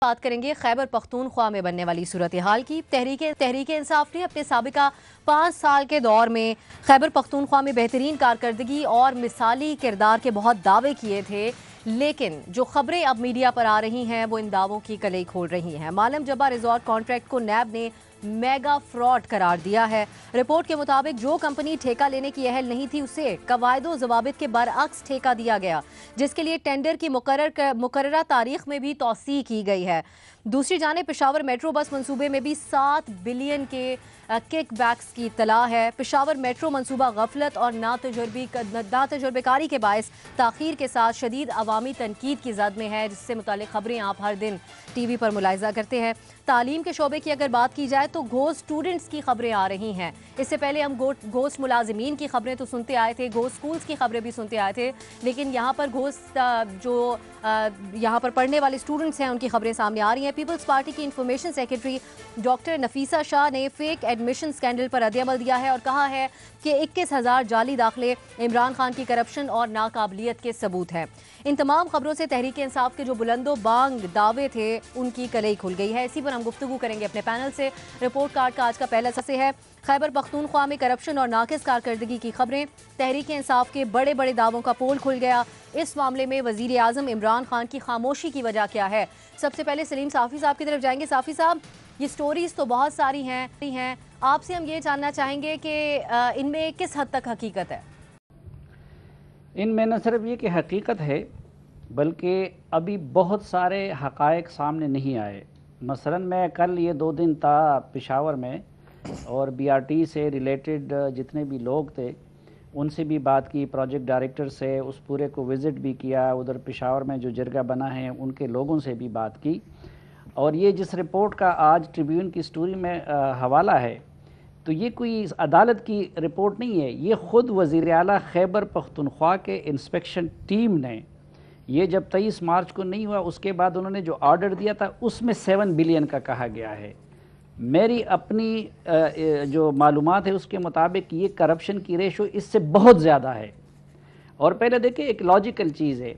بات کریں گے خیبر پختونخوا میں بننے والی صورتحال کی۔ تحریک انصاف نے اپنے سابقہ 5 سال کے دور میں خیبر پختونخوا میں بہترین کارکردگی اور مثالی کردار کے بہت دعوے کیے تھے، لیکن جو خبریں اب میڈیا پر آ رہی ہیں وہ ان دعووں کی کلئی کھول رہی ہیں۔ معلم جبہ ریزورٹ کانٹریکٹ کو نیب نے میگا فراڈ قرار دیا ہے۔ رپورٹ کے مطابق جو کمپنی ٹھیکہ لینے کی اہل نہیں تھی اسے قواعد و ضوابط کے برعکس ٹھیکہ دیا گیا، جس کے لیے ٹینڈر کی مقررہ تاریخ میں بھی توسیع کی گئی ہے۔ دوسری جانب پشاور میٹرو بس منصوبے میں بھی 7 بلین کے کک بیکس کی اطلاع ہے۔ پشاور میٹرو منصوبہ غفلت اور ناتجربے کاری کے باعث تاخیر کے ساتھ شدید عوامی تنقید کی زد میں ہے، جس سے متعلق خبریں آپ ہر دن ٹی وی پر ملاحظہ کرتے ہیں۔ تعلیم کے شعبے کی اگر بات کی جائے تو گھوسٹ اسٹوڈنٹس کی خبریں آ رہی ہیں۔ اس سے پہلے ہم گھوسٹ ملازمین کی خبریں تو سنتے آئے تھے، گھوسٹ سکولز کی خبریں بھی سنتے آئے تھے، لیکن یہاں پر گھوسٹ جو یہاں پر پڑھنے والے اسٹوڈنٹس ہیں ان کی خبریں سامنے آ رہی ہیں۔ پیپلز پارٹی کی انفارمیشن سیکرٹری ڈاکٹر نفیسہ شاہ نے فیک ایڈمیشن سکینڈل پر رد عمل دیا ہے اور کہا ہے کہ 21,000 جعلی داخلے عمران خان کی کرپشن اور ناقابلیت کے ثبوت ہیں۔ ان تمام خبروں سے تحریک انصاف کے جو بلند و بانگ دعوے تھے ان کی کلئی کھل گئی ہے۔ اسی پر ہم گفتگو کریں گے اپنے پینل سے۔ رپورٹ کارڈ کا آج کا پہلا حصہ ہے خیبر پختونخوا میں کرپشن اور ناقص کارکردگی کی خبریں، تحریک انصاف کے بڑے بڑے دعووں کا پول کھل گیا، اس معاملے میں وزیر اعظم عمران خان کی خاموشی کی وجہ کیا ہے۔ سب سے پہلے سلیم صافی صاحب کی طرف جائیں گے۔ صافی صاحب، یہ سٹوریز تو بہت ساری ہیں، آپ سے ہم یہ جاننا چاہیں گے کہ ان میں کس حد تک حقیقت ہے؟ ان میں نہ صرف یہ کہ حقیقت ہے بلکہ ابھی بہت سارے حقائق سامنے نہیں آئے۔ مثلا میں کل یہ 2 دن تھا پشاور میں اور بی آر ٹی سے ریلیٹڈ جتنے بھی لوگ تھے ان سے بھی بات کی، پروجیکٹ ڈائریکٹر سے، اس پورے کو وزٹ بھی کیا، ادھر پشاور میں جو جرگہ بنا ہے ان کے لوگوں سے بھی بات کی۔ اور یہ جس رپورٹ کا آج ٹریبیون کی سٹوری میں حوالہ ہے تو یہ کوئی عدالت کی رپورٹ نہیں ہے، یہ خود وزیر اعلیٰ خیبر پختونخوا کے انسپیکشن ٹیم نے، یہ جب 23 مارچ کو نہیں ہوا اس کے بعد انہوں نے جو آرڈر دیا تھا اس میں 7 بلین کا کہا گیا ہے۔ میری اپنی جو معلومات ہے اس کے مطابق یہ کرپشن کی ریشو اس سے بہت زیادہ ہے۔ اور پہلے دیکھیں ایک لاجیکل چیز ہے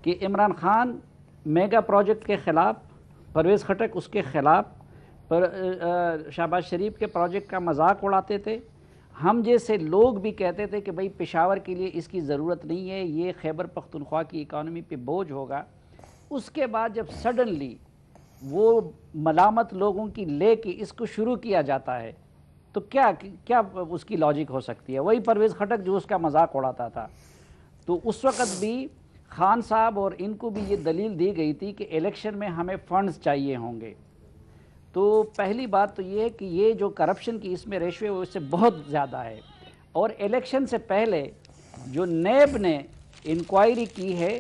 کہ عمران خان میگا پروجیکٹ کے خلاف، پرویز خٹک اس کے خلاف، شہباز شریف کے پروجیکٹ کا مذاق اڑاتے تھے۔ ہم جیسے لوگ بھی کہتے تھے کہ بھئی پشاور کے لیے اس کی ضرورت نہیں ہے، یہ خیبر پختونخوا کی اکانومی پہ بوجھ ہوگا۔ اس کے بعد جب سڈنلی وہ ملامت لوگوں کی لے کے اس کو شروع کیا جاتا ہے تو کیا اس کی لاجک ہو سکتی ہے؟ وہی پرویز خٹک جو اس کا مذاق اڑاتا تھا۔ تو اس وقت بھی خان صاحب اور ان کو بھی یہ دلیل دی گئی تھی کہ الیکشن میں ہمیں فنڈز چاہیے ہوں گے۔ تو پہلی بات تو یہ ہے کہ یہ جو کرپشن کی اس میں ریشو ہے وہ اس سے بہت زیادہ ہے۔ اور الیکشن سے پہلے جو نیب نے انکوائری کی ہے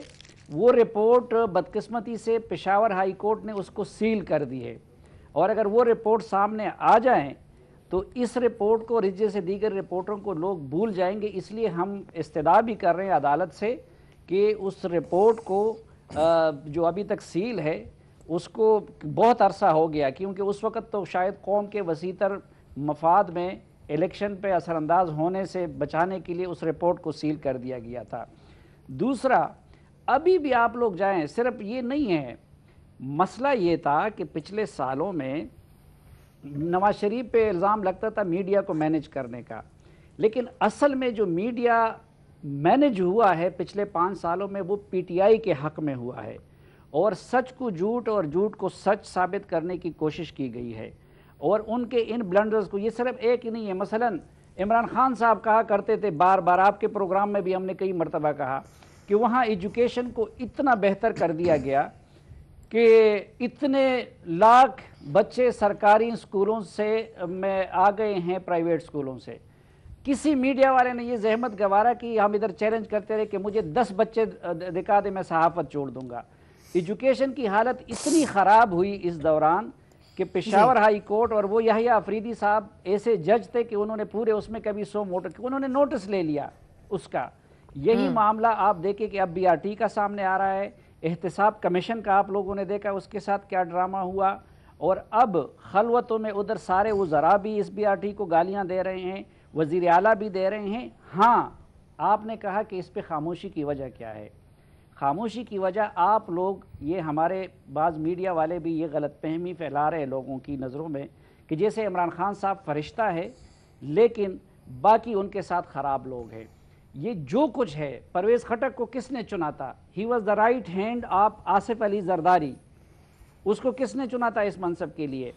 وہ رپورٹ بدقسمتی سے پشاور ہائی کورٹ نے اس کو سیل کر دی ہے، اور اگر وہ رپورٹ سامنے آ جائیں تو اس رپورٹ کو جیسے دیگر رپورٹوں کو لوگ بھول جائیں گے۔ اس لیے ہم استدعا بھی کر رہے ہیں عدالت سے کہ اس رپورٹ کو جو ابھی تک سیل ہے اس کو بہت عرصہ ہو گیا، کیونکہ اس وقت تو شاید قوم کے وسیع تر مفاد میں الیکشن پہ اثر انداز ہونے سے بچانے کے لیے اس رپورٹ کو سیل کر دیا گیا تھا۔ دوسرا، ابھی بھی آپ لوگ جائیں، صرف یہ نہیں ہے، مسئلہ یہ تھا کہ پچھلے سالوں میں نواز شریف پہ الزام لگتا تھا میڈیا کو مینیج کرنے کا، لیکن اصل میں جو میڈیا مینیج ہوا ہے پچھلے 5 سالوں میں وہ پی ٹی آئی کے حق میں ہوا ہے، اور سچ کو جھوٹ اور جھوٹ کو سچ ثابت کرنے کی کوشش کی گئی ہے۔ اور ان کے ان بلنڈرز کو، یہ صرف ایک ہی نہیں ہے، مثلا عمران خان صاحب کہا کرتے تھے بار بار، آپ کے پروگرام میں بھی ہم نے کئی مرتبہ کہا کہ وہاں ایجوکیشن کو اتنا بہتر کر دیا گیا کہ اتنے لاکھ بچے سرکاری اسکولوں سے میں آ گئے ہیں پرائیویٹ اسکولوں سے۔ کسی میڈیا والے نے یہ زحمت گوارا کہ ہم ادھر چیلنج کرتے رہے کہ مجھے 10 بچے دکھا دے میں صحافت چھوڑ دوں گا۔ ایجوکیشن کی حالت اتنی خراب ہوئی اس دوران کہ پشاور ہائی کورٹ، اور وہ یحییٰ افریدی صاحب ایسے جج تھے کہ انہوں نے پورے اس میں کبھی 100 موٹر انہوں نے نوٹس لے لیا اس کا۔ یہی معاملہ آپ دیکھیں کہ اب بی آر ٹی کا سامنے آ رہا ہے، احتساب کمیشن کا آپ لوگوں نے دیکھا اس کے ساتھ کیا ڈرامہ ہوا، اور اب خلوتوں میں ادھر سارے وزراء بھی اس بی آر ٹی کو گالیاں دے رہے ہیں، وزیر اعلیٰ بھی دے رہے ہیں۔ ہاں، آپ نے کہا کہ اس پہ خاموشی کی وجہ کیا ہے؟ خاموشی کی وجہ آپ لوگ یہ ہمارے بعض میڈیا والے بھی یہ غلط فہمی پھیلا رہے ہیں لوگوں کی نظروں میں کہ جیسے عمران خان صاحب فرشتہ ہے لیکن باقی ان کے ساتھ خراب لوگ ہیں. یہ جو کچھ ہے، پرویز خٹک کو کس نے چنا تھا؟ He was the right hand of Asif Ali Zardari. اس کو کس نے چنا تھا اس منصب کے لیے؟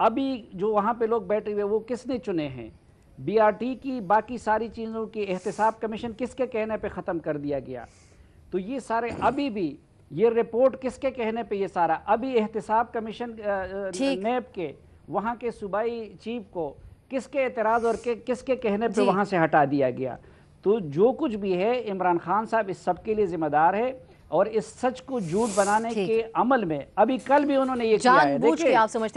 ابھی جو وہاں پہ لوگ بیٹھے ہوئے وہ کس نے چنے ہیں؟ بی آر ٹی کی باقی ساری چیزوں کی احتساب کمیشن کس کے کہنے پہ ختم کر دیا گیا؟ تو یہ سارے ابھی بھی یہ رپورٹ کس کے کہنے پہ یہ سارا ابھی احتساب کمیشن نیب کے وہاں کے صوبائی چیف کو کس کے اعتراض اور کس کے کہنے پہ وہاں سے ہٹا دیا گیا؟ تو جو کچھ بھی ہے عمران خان صاحب اس سب کے لیے ذمہ دار ہے، اور اس سچ کو جھوٹ بنانے کے عمل میں ابھی کل بھی انہوں نے یہ کیا ہے.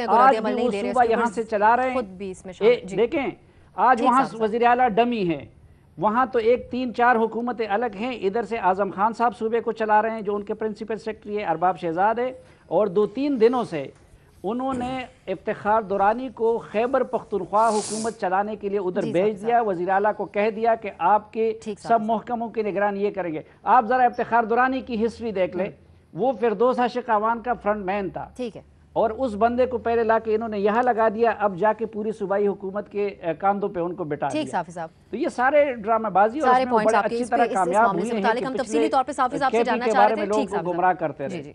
آج بھی وہ صوبہ یہاں سے چلا رہے ہیں. دیکھیں آج وہاں وزیر اعلیٰ ڈمی ہے، وہاں تو ایک 3-4 حکومتیں الگ ہیں. ادھر سے اعظم خان صاحب صوبے کو چلا رہے ہیں جو ان کے پرنسپل سیکرٹری ہے، ارباب شہزاد ہے، اور 2-3 دنوں سے انہوں نے افتخار درانی کو خیبر پختونخوا حکومت چلانے کے لیے ادھر بھیج دیا. وزیر اعلیٰ کو کہہ دیا کہ آپ کے سب محکموں کی نگرانی یہ کریں گے. آپ ذرا افتخار درانی کی ہسٹری دیکھ لیں، وہ فردوس عاشق اعوان کا فرنٹ مین تھا، اور اس بندے کو پہلے لا کے انہوں نے یہاں لگا دیا، اب جا کے پوری صوبائی حکومت کے کاندھوں پہ ان کو بٹھا دیا. تو یہ سارے ڈرامہ بازی اور اس میں بڑے اچھی طرح کامیاب ہوئے ہیں کہ پچھلے KP کے بارے میں لوگوں کو گمراہ کرتے رہے.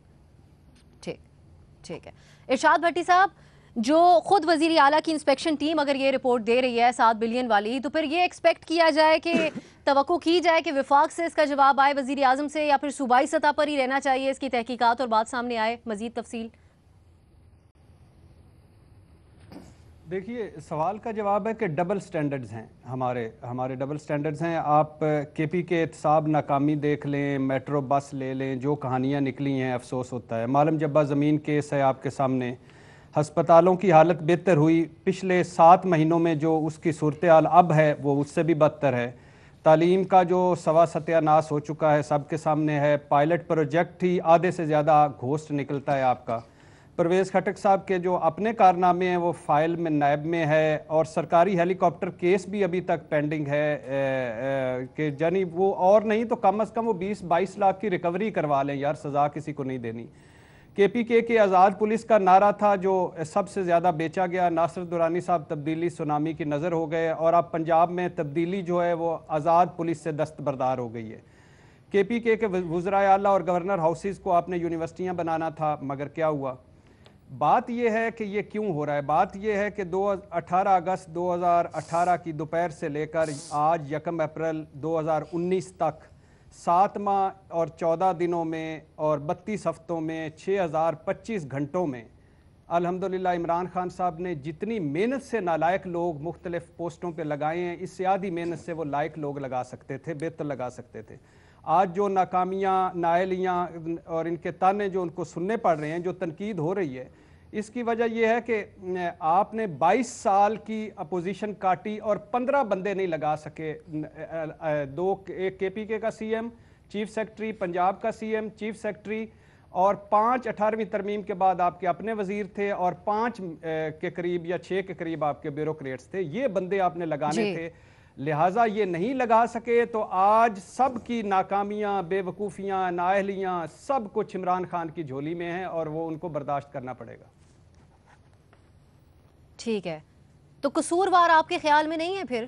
ٹھیک ہے. ارشاد بھٹی صاحب، جو خود وزیر اعلیٰ کی انسپیکشن ٹیم اگر یہ رپورٹ دے رہی ہے 7 بلین والی، تو پھر یہ ایکسپیکٹ کیا جائے کہ توقع کی جائے کہ وفاق سے اس کا جواب آئے وزیر اعظم سے، یا پھر صوبائی سطح پر ہی رہنا چاہیے اس کی تحقیقات اور بات سامنے آئے مزید تفصیل؟ دیکھیے سوال کا جواب ہے کہ ڈبل سٹینڈرڈز ہیں ہمارے ڈبل سٹینڈرڈز ہیں. آپ KP کے احتساب ناکامی دیکھ لیں، میٹرو بس لے لیں، جو کہانیاں نکلی ہیں افسوس ہوتا ہے. معلم جبہ زمین کیس ہے آپ کے سامنے. ہسپتالوں کی حالت بہتر ہوئی، پچھلے 7 مہینوں میں جو اس کی صورتحال اب ہے وہ اس سے بھی بدتر ہے. تعلیم کا جو سوا ستیہ ناس ہو چکا ہے سب کے سامنے ہے. پائلٹ پروجیکٹ ہی آدھے سے زیادہ گھوسٹ نکلتا ہے آپ کا. پرویز خٹک صاحب کے جو اپنے کارنامے ہیں وہ فائل میں نیب میں ہے، اور سرکاری ہیلی کاپٹر کیس بھی ابھی تک پینڈنگ ہے کہ یعنی وہ اور نہیں تو کم از کم وہ 20-22 لاکھ کی ریکوری کروا لیں یار، سزا کسی کو نہیں دینی. KP کے آزاد پولیس کا نعرہ تھا جو سب سے زیادہ بیچا گیا. ناصر درانی صاحب تبدیلی سونامی کی نظر ہو گئے، اور اب پنجاب میں تبدیلی جو ہے وہ آزاد پولیس سے دستبردار ہو گئی ہے. KP کے وزرائے اعلیٰ اور گورنر ہاؤسز کو آپ نے یونیورسٹیاں بنانا تھا، مگر کیا ہوا؟ بات یہ ہے کہ یہ کیوں ہو رہا ہے. بات یہ ہے کہ 18 اگست 2018 کی دوپہر سے لے کر آج 1 اپریل 2019 تک 7 ماہ اور 14 دنوں میں اور 32 ہفتوں میں 6025 گھنٹوں میں الحمدللہ عمران خان صاحب نے جتنی محنت سے نالائق لوگ مختلف پوسٹوں پہ لگائے ہیں، اس سے آدھی محنت سے وہ لائق لوگ لگا سکتے تھے، بہتر لگا سکتے تھے. آج جو ناکامیاں، نااہلیاں اور ان کے تانے جو ان کو سننے پڑ رہے ہیں، جو تنقید ہو رہی ہے، اس کی وجہ یہ ہے کہ آپ نے 22 سال کی اپوزیشن کاٹی اور 15 بندے نہیں لگا سکے. ایک KP کا CM، چیف سیکرٹری، پنجاب کا CM، چیف سیکرٹری، اور 5 18ویں ترمیم کے بعد آپ کے اپنے وزیر تھے، اور 5 کے قریب یا 6 کے قریب آپ کے بیوروکریٹس تھے. یہ بندے آپ نے لگانے تھے، لہٰذا یہ نہیں لگا سکے. تو آج سب کی ناکامیاں، بے وقوفیاں، نااہلیاں سب کچھ عمران خان کی جھولی میں ہیں، اور وہ ان کو برداشت کرنا پڑے گا. ٹھیک ہے، تو قصوروار آپ کے خیال میں نہیں ہے پھر؟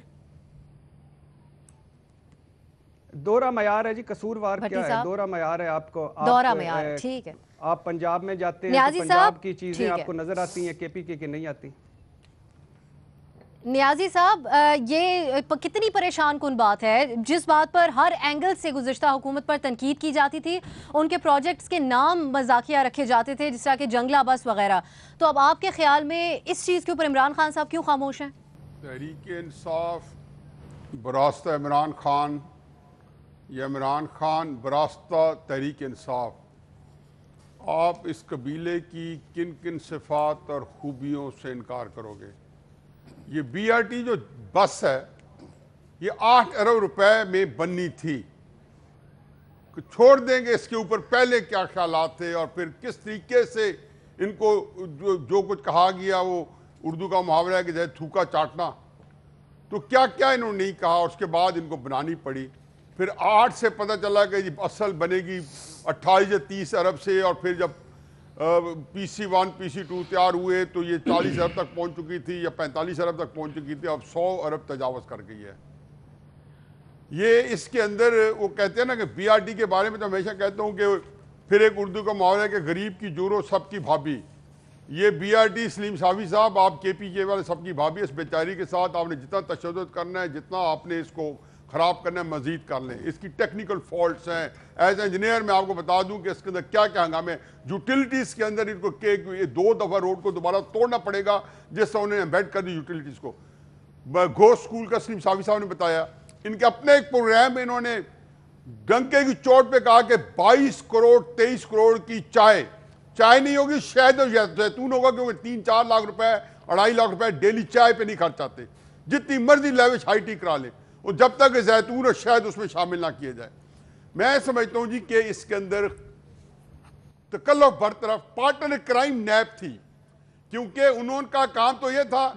دورہ معیار ہے جی. قصوروار کیا ہے؟ دورہ معیار ہے. آپ کو دورہ معیار، ٹھیک ہے. آپ پنجاب میں جاتے ہیں تو پنجاب کی چیزیں آپ کو نظر آتی ہیں، KP کے نہیں آتی. نیازی صاحب، یہ کتنی پریشان کن بات ہے جس بات پر ہر اینگل سے گزشتہ حکومت پر تنقید کی جاتی تھی، ان کے پروجیکٹس کے نام مذاقیہ رکھے جاتے تھے جس طرح کہ جنگلہ بس وغیرہ. تو اب آپ کے خیال میں اس چیز کے اوپر عمران خان صاحب کیوں خاموش ہیں؟ تحریک انصاف براستہ عمران خان یا عمران خان براستہ تحریک انصاف، آپ اس قبیلے کی کن کن صفات اور خوبیوں سے انکار کرو گے؟ یہ BRT جو بس ہے یہ 8 ارب روپے میں بننی تھی. چھوڑ دیں گے اس کے اوپر پہلے کیا خیالات تھے، اور پھر کس طریقے سے ان کو جو کچھ کہا گیا، وہ اردو کا محاورہ ہے کہ جیسے تھوکا چاٹنا، تو کیا کیا انہوں نے نہیں کہا، اس کے بعد ان کو بنانی پڑی. پھر 8 سے پتہ چلا کہ اصل بنے گی 28 یا 30 ارب سے، اور پھر جب PC1 PC2 تیار ہوئے تو یہ 40 ارب تک پہنچ چکی تھی یا 45 ارب تک پہنچ چکی تھی، اب 100 ارب تجاوز کر گئی ہے۔ یہ اس کے اندر وہ کہتے ہیں نا کہ BRD کے بارے میں تو ہمیشہ کہتا ہوں کہ پھر ایک اردو کا محاورہ ہے کہ غریب کی جورو سب کی بھابھی۔ یہ BRD سلیم صافی صاحب، آپ KPK والے سب کی بھابھی، اس بیچاری کے ساتھ آپ نے جتنا تشدد کرنا ہے، جتنا آپ نے اس کو خراب کرنا ہے، مزید کر لیں۔ اس کی ٹیکنیکل فالٹس ہیں، ایز انجینئر میں آپ کو بتا دوں کہ اس کے اندر کیا کیا ہنگامے ہیں۔ یوٹیلیٹیز کے اندر ان کو 2 دفعہ روڈ کو دوبارہ توڑنا پڑے گا، جس سے انہوں نے ایمبیڈ کر دی یوٹیلیٹیز کو۔ گھوش اسکول کا سلیم صافی صاحب نے بتایا، ان کے اپنے ایک پروگرام میں انہوں نے ڈنکے کی چوٹ پہ کہا کہ 22 کروڑ 23 کروڑ کی چائے نہیں ہوگی، شہد اور زیتون ہوگا، کیونکہ 3-4 لاکھ روپے 2.5 لاکھ روپے ڈیلی چائے پہ نہیں خرچ آتے، جتنی مرضی لیوش ہائی ٹی کرا لیں، اور جب تک زیتون اور شہد اس میں شامل نہ کیے جائے۔ میں سمجھتا ہوں جی کہ اس کے اندر تکلف برطرف پارٹنر کرائم نیب تھی، کیونکہ انہوں کا کام تو یہ تھا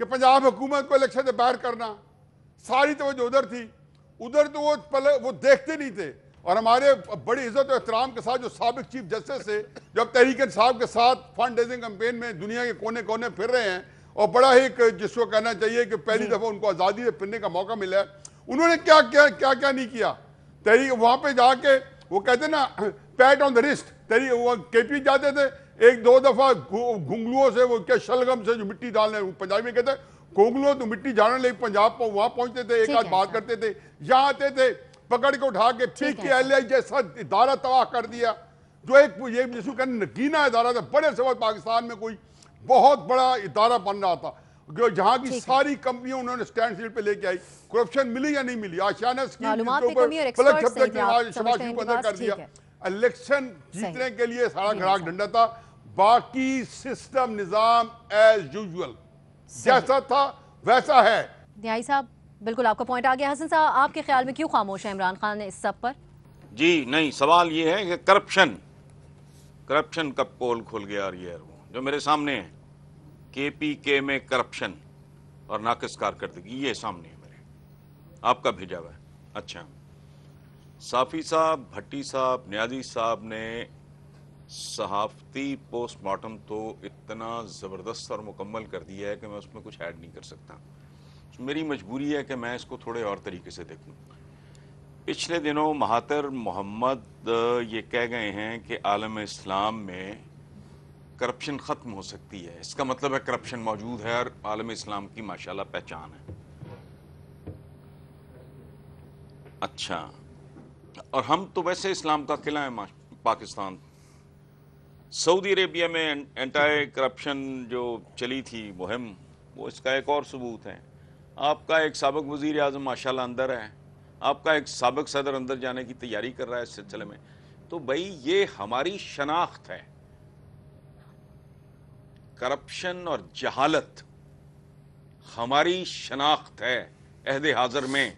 کہ پنجاب حکومت کو الیکشن سے باہر کرنا، ساری توجہ ادھر تھی، ادھر تو وہ دیکھتے نہیں تھے۔ اور ہمارے بڑی عزت و احترام کے ساتھ جو سابق چیف جسٹس سے جب تحریک انصاف کے ساتھ فنڈ ریزنگ کمپین میں دنیا کے کونے کونے پھر رہے ہیں، اور بڑا ایک جس کو کہنا چاہیے کہ پہلی دفعہ ان کو آزادی سے پھرنے کا موقع ملا ہے، انہوں نے کیا نہیں کیا۔ تحریک وہاں پہ جا کے وہ کہتے نا پیٹ آن دا رسٹ، تحریک وہ KP جاتے تھے، 1-2 دفعہ گھنگلوؤں سے وہ کیا شلغم سے جو مٹی ڈالنے، پنجابی میں کہتے ہیں گھنگلوں تو مٹی جانے لگی، پنجاب پر وہاں پہنچتے تھے، ایک آدھ بات کرتے تھے، یہاں آتے تھے پکڑ کے اٹھا کے ٹھیک کیا، LI جیسا ادارہ تباہ کر دیا، جو ایک یہ جس کو کہنا نگینا ادارہ تھا، بڑے سے بڑے پاکستان میں کوئی بہت بڑا ادارہ بن رہا تھا، جہاں کی ساری کمپنیوں انہوں نے سٹینڈ سیل پہ لے کے آئی۔ کرپشن ملی یا نہیں ملی؟ آشیانہ اسکیم جس کے اوپر پلک چھپتے کے شباز شریف کو اندر کر دیا۔ الیکشن جیتنے کے لیے سارا گھراک ڈنڈا تھا، باقی سسٹم نظام ایز یوزول جیسا تھا ویسا ہے۔ نیائی صاحب بالکل آپ کا پوائنٹ آ گیا۔ حسن صاحب آپ کے خیال میں کیوں خاموش ہے عمران خان اس سب پر؟ جی نہیں، سوال یہ ہے کہ کرپشن کا پول کھل گیا، اور یہ جو میرے سامنے ہے KPK میں کرپشن اور ناقص کارکردگی، یہ سامنے ہے میرے، آپ کا بھیجا ہوا ہے۔ اچھا، صافی صاحب، بھٹی صاحب، نیازی صاحب نے صحافتی پوسٹ مارٹم تو اتنا زبردست اور مکمل کر دیا ہے کہ میں اس میں کچھ ایڈ نہیں کر سکتا۔ میری مجبوری ہے کہ میں اس کو تھوڑے اور طریقے سے دیکھوں۔ پچھلے دنوں مہاتر محمد یہ کہہ گئے ہیں کہ عالم اسلام میں کرپشن ختم ہو سکتی ہے، اس کا مطلب ہے کرپشن موجود ہے اور عالم اسلام کی ماشاءاللہ پہچان ہے۔ اچھا، اور ہم تو ویسے اسلام کا قلعہ ہے پاکستان۔ سعودی عربیہ میں اینٹائی کرپشن جو چلی تھی مہم، وہ اس کا ایک اور ثبوت ہے۔ آپ کا ایک سابق وزیر اعظم ماشاءاللہ اندر ہے، آپ کا ایک سابق صدر اندر جانے کی تیاری کر رہا ہے اس سلسلے میں۔ تو بھائی یہ ہماری شناخت ہے، کرپشن اور جہالت ہماری شناخت ہے عہد حاضر میں۔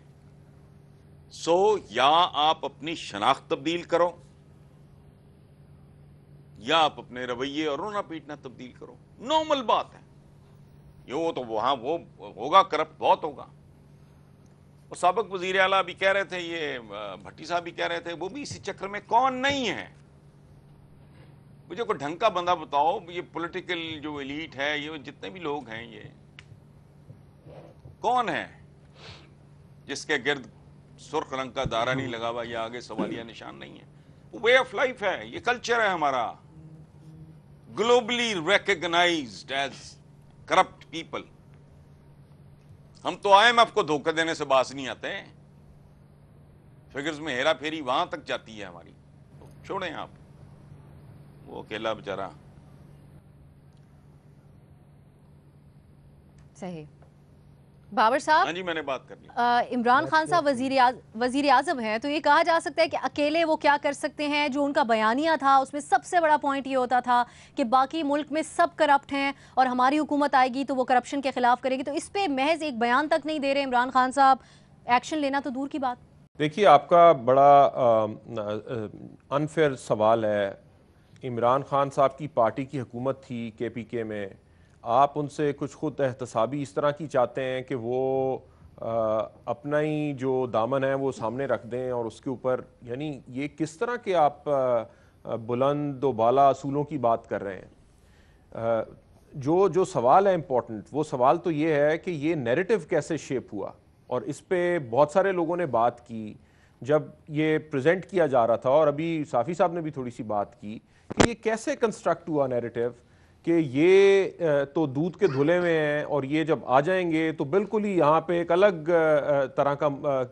سو یا آپ اپنی شناخت تبدیل کرو، یا آپ اپنے رویے اور رونا پیٹنا تبدیل کرو، نارمل بات ہے یہ۔ وہ تو وہاں وہ ہوگا، کرپٹ بہت ہوگا۔ اور سابق وزیر اعلیٰ بھی کہہ رہے تھے، یہ بھٹی صاحب بھی کہہ رہے تھے، وہ بھی اسی چکر میں کون نہیں ہے؟ مجھے کوئی ڈھنگ کا بندہ بتاؤ، یہ پولیٹیکل جو ایلیٹ ہے، یہ جتنے بھی لوگ ہیں، یہ کون ہے جس کے گرد سرخ رنگ کا دائرہ نہیں لگا ہوا یا آگے سوالیہ نشان نہیں ہے؟ وہ وے آف لائف ہے، یہ کلچر ہے ہمارا، globally recognised as corrupt people. ہم تو IMF کو دھوکہ دینے سے باز نہیں آتے، فگرز میں ہیرا پھیری وہاں تک جاتی ہے ہماری۔ چھوڑیں آپ وہ اکیلا بیچارہ۔ صحیح۔ بابر صاحب، ہاں جی، میں نے بات کر لی۔ عمران خان صاحب وزیر اعظم ہیں، تو یہ کہا جا سکتا ہے کہ اکیلے وہ کیا کر سکتے ہیں؟ جو ان کا بیانیہ تھا اس میں سب سے بڑا پوائنٹ یہ ہوتا تھا کہ باقی ملک میں سب کرپٹ ہیں اور ہماری حکومت آئے گی تو وہ کرپشن کے خلاف کرے گی، تو اس پہ محض ایک بیان تک نہیں دے رہے عمران خان صاحب، ایکشن لینا تو دور کی بات۔ دیکھیے، آپ کا بڑا انفیئر سوال ہے۔ عمران خان صاحب کی پارٹی کی حکومت تھی KPK میں، آپ ان سے کچھ خود احتسابی اس طرح کی چاہتے ہیں کہ وہ اپنا ہی جو دامن ہے وہ سامنے رکھ دیں اور اس کے اوپر، یعنی یہ کس طرح کے آپ بلند و بالا اصولوں کی بات کر رہے ہیں؟ جو سوال ہے امپورٹنٹ، وہ سوال تو یہ ہے کہ یہ نیریٹو کیسے شیپ ہوا، اور اس پہ بہت سارے لوگوں نے بات کی جب یہ پریزنٹ کیا جا رہا تھا، اور ابھی صافی صاحب نے بھی تھوڑی سی بات کی کہ یہ کیسے کنسٹرکٹ ہوا نیریٹو کہ یہ تو دودھ کے دھلے ہوئے ہیں، اور یہ جب آ جائیں گے تو بالکل ہی یہاں پہ ایک الگ طرح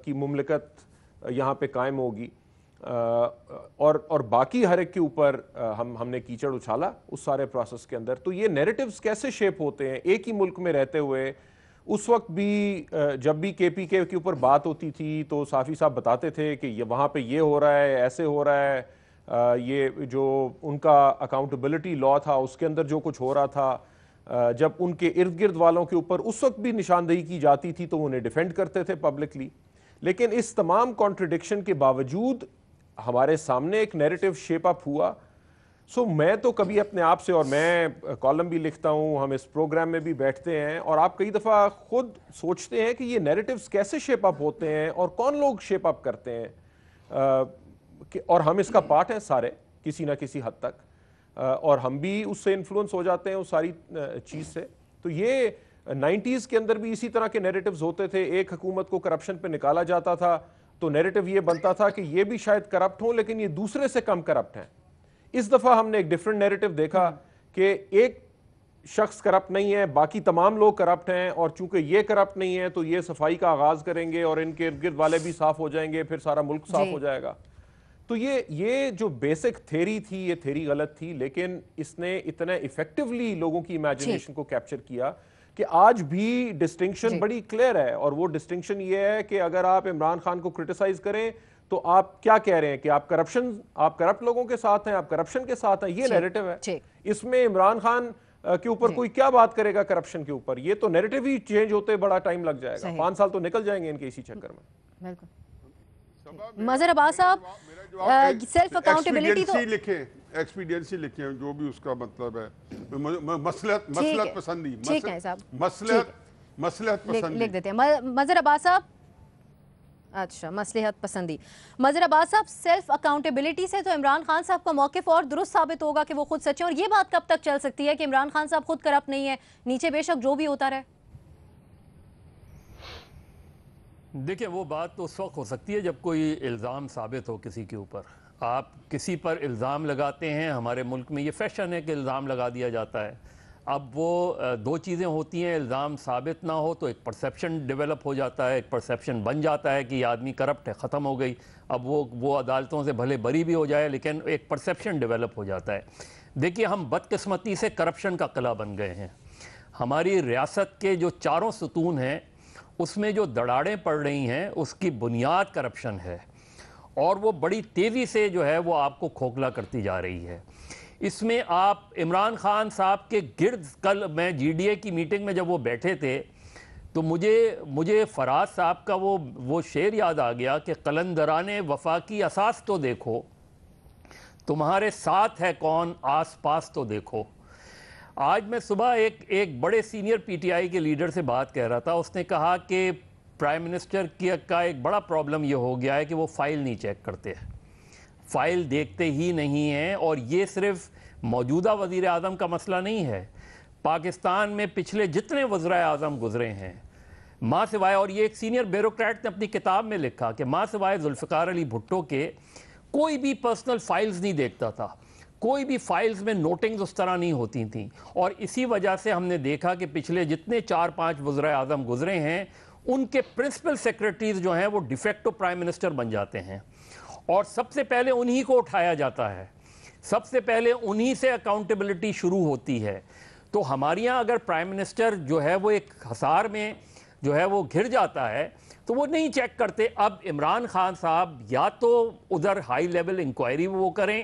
کی مملکت یہاں پہ قائم ہوگی، اور باقی ہر ایک کے اوپر ہم نے کیچڑ اچھالا اس سارے پروسیس کے اندر۔ تو یہ نیریٹیوز کیسے شیپ ہوتے ہیں ایک ہی ملک میں رہتے ہوئے؟ اس وقت بھی جب بھی کے پی کے اوپر بات ہوتی تھی تو صافی صاحب بتاتے تھے کہ یہ وہاں پہ یہ ہو رہا ہے، ایسے ہو رہا ہے، یہ جو ان کا اکاؤنٹیبلٹی لا تھا اس کے اندر جو کچھ ہو رہا تھا، جب ان کے ارد گرد والوں کے اوپر اس وقت بھی نشاندہی کی جاتی تھی تو وہ انہیں ڈیفینڈ کرتے تھے پبلکلی۔ لیکن اس تمام کانٹرڈکشن کے باوجود ہمارے سامنے ایک نیریٹو شیپ اپ ہوا۔ میں تو کبھی اپنے آپ سے، اور میں کالم بھی لکھتا ہوں، ہم اس پروگرام میں بھی بیٹھتے ہیں، اور آپ کئی دفعہ خود سوچتے ہیں کہ یہ نیریٹیوز کیسے شیپ اپ ہوتے ہیں اور کون لوگ شیپ اپ کرتے ہیں، اور ہم اس کا پارٹ ہیں سارے کسی نہ کسی حد تک، اور ہم بھی اس سے انفلوئنس ہو جاتے ہیں اس ساری چیز سے۔ تو یہ 90s کے اندر بھی اسی طرح کے نیریٹیوز ہوتے تھے، ایک حکومت کو کرپشن پہ نکالا جاتا تھا تو نیریٹیو یہ بنتا تھا کہ یہ بھی شاید کرپٹ ہوں لیکن یہ دوسرے سے کم کرپٹ ہیں۔ اس دفعہ ہم نے ایک ڈیفرنٹ نیریٹو دیکھا کہ ایک شخص کرپٹ نہیں ہے، باقی تمام لوگ کرپٹ ہیں، اور چونکہ یہ کرپٹ نہیں ہے تو یہ صفائی کا آغاز کریں گے اور ان کے ارد گرد والے بھی صاف ہو جائیں گے، پھر سارا ملک صاف ہو جائے گا۔ تو یہ جو بیسک تھیری تھی، یہ تھیری غلط تھی، لیکن اس نے اتنا ایفیکٹولی لوگوں کی امیجنیشن کو کیپچر کیا کہ آج بھی ڈسٹنکشن بڑی کلیئر ہے، اور وہ ڈسٹنکشن یہ ہے کہ اگر آپ عمران خان کو کرٹیسائز کریں تو آپ کیا کہہ رہے ہیں کہ آپ کرپٹ لوگوں کے ساتھ ہیں، آپ کرپشن کے ساتھ ہیں، یہ نیریٹو ہے۔ اس میں عمران خان کے اوپر کوئی کیا بات کرے گا کرپشن کے اوپر؟ یہ تو نیریٹو ہی چینج ہوتے بڑا ٹائم لگ جائے گا، 5 سال تو نکل جائیں گے ان کے اسی چکر میں۔ بالکل۔ مظہر عباس صاحب، سیلف اکاؤنٹیبلٹی تو ایکسپیڈینسی لکھیں، جو بھی اس کا مطلب ہے، مصلحت پسندی، ٹھیک ہے صاحب، مصلحت پسندی لکھ دیتے ہیں۔ مظہر عباس صاحب، اچھا، مصلحت پسندی۔ مظہر عباس صاحب، سیلف اکاؤنٹیبلٹی سے تو عمران خان صاحب کا موقف اور درست ثابت ہوگا کہ وہ خود سچے، اور یہ بات کب تک چل سکتی ہے کہ عمران خان صاحب خود کرپٹ نہیں ہے، نیچے بے شک جو بھی ہوتا رہے؟ دیکھیں، وہ بات تو اس وقت ہو سکتی ہے جب کوئی الزام ثابت ہو کسی کے اوپر۔ آپ کسی پر الزام لگاتے ہیں، ہمارے ملک میں یہ فیشن ہے کہ الزام لگا دیا جاتا ہے۔ اب وہ دو چیزیں ہوتی ہیں، الزام ثابت نہ ہو تو ایک پرسیپشن ڈیولپ ہو جاتا ہے، ایک پرسیپشن بن جاتا ہے کہ یہ آدمی کرپٹ ہے، ختم ہو گئی۔ اب وہ عدالتوں سے بھلے بری بھی ہو جائے لیکن ایک پرسیپشن ڈیولپ ہو جاتا ہے۔ دیکھیے، ہم بدقسمتی سے کرپشن کا قلعہ بن گئے ہیں۔ ہماری ریاست کے جو چاروں ستون ہیں اس میں جو دڑاڑیں پڑ رہی ہیں اس کی بنیاد کرپشن ہے، اور وہ بڑی تیزی سے جو ہے وہ آپ کو کھوکھلا کرتی جا رہی ہے۔ اس میں آپ عمران خان صاحب کے گرد، کل میں جی ڈی اے کی میٹنگ میں جب وہ بیٹھے تھے تو مجھے فراز صاحب کا وہ شعر یاد آ گیا کہ قلندران وفا کی اساس تو دیکھو، تمہارے ساتھ ہے کون آس پاس تو دیکھو۔ آج میں صبح ایک بڑے سینئر پی ٹی آئی کے لیڈر سے بات کہہ رہا تھا، اس نے کہا کہ پرائم منسٹر کا ایک بڑا پرابلم یہ ہو گیا ہے کہ وہ فائل نہیں چیک کرتے، فائل دیکھتے ہی نہیں ہیں، اور یہ صرف موجودہ وزیر اعظم کا مسئلہ نہیں ہے۔ پاکستان میں پچھلے جتنے وزرائے اعظم گزرے ہیں، ماں سوائے، اور یہ ایک سینئر بیوروکریٹ نے اپنی کتاب میں لکھا کہ ماں سوائے ذوالفقار علی بھٹو کے کوئی بھی پرسنل فائلز نہیں دیکھتا تھا، کوئی بھی فائلز میں نوٹنگز اس طرح نہیں ہوتی تھیں، اور اسی وجہ سے ہم نے دیکھا کہ پچھلے جتنے 4-5 وزرائے اعظم گزرے ہیں ان کے پرنسپل سیکریٹریز جو ہیں وہ ڈیفیکٹو پرائم منسٹر بن جاتے ہیں، اور سب سے پہلے انہی کو اٹھایا جاتا ہے، سب سے پہلے انہی سے اکاؤنٹیبلٹی شروع ہوتی ہے۔ تو ہمارے یہاں اگر پرائم منسٹر جو ہے وہ ایک حصار میں جو ہے وہ گھر جاتا ہے تو وہ نہیں چیک کرتے۔ اب عمران خان صاحب یا تو ادھر ہائی لیول انکوائری وہ کریں،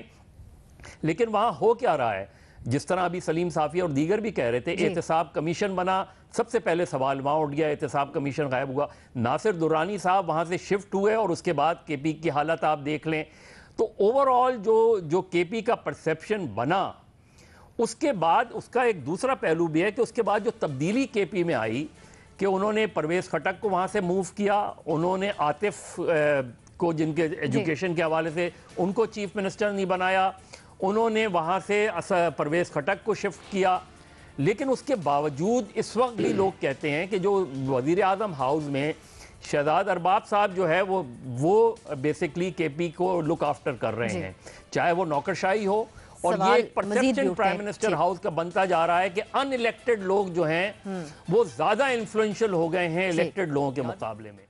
لیکن وہاں ہو کیا رہا ہے، جس طرح ابھی سلیم صافی اور دیگر بھی کہہ رہے تھے، احتساب کمیشن بنا، سب سے پہلے سوال وہاں اٹھ گیا، احتساب کمیشن غائب ہوا، ناصر درانی صاحب وہاں سے شفٹ ہوئے، اور اس کے بعد کے پی کی حالت آپ دیکھ لیں۔ تو اوورآل جو کے پی کا پرسیپشن بنا، اس کے بعد اس کا ایک دوسرا پہلو بھی ہے کہ اس کے بعد جو تبدیلی کے پی میں آئی کہ انہوں نے پرویز خٹک کو وہاں سے موو کیا, انہوں نے عاطف کو جن کے ایجوکیشن کے حوالے سے ان کو چیف منسٹر نہیں بنایا, انہوں نے وہاں سے پرویز خٹک کو شفٹ کیا. لیکن اس کے باوجود اس وقت بھی لوگ کہتے ہیں کہ جو وزیر اعظم ہاؤس میں شہزاد ارباب صاحب جو ہے وہ بیسکلی کے پی کو لک آفٹر کر رہے ہیں, چاہے وہ نوکرشاہی ہو. اور یہ ایک پرسپشن پرائم منسٹر ہاؤس کا بنتا جا رہا ہے کہ ان الیکٹڈ لوگ جو ہیں وہ زیادہ انفلوئنشل ہو گئے ہیں الیکٹڈ لوگوں کے مقابلے میں.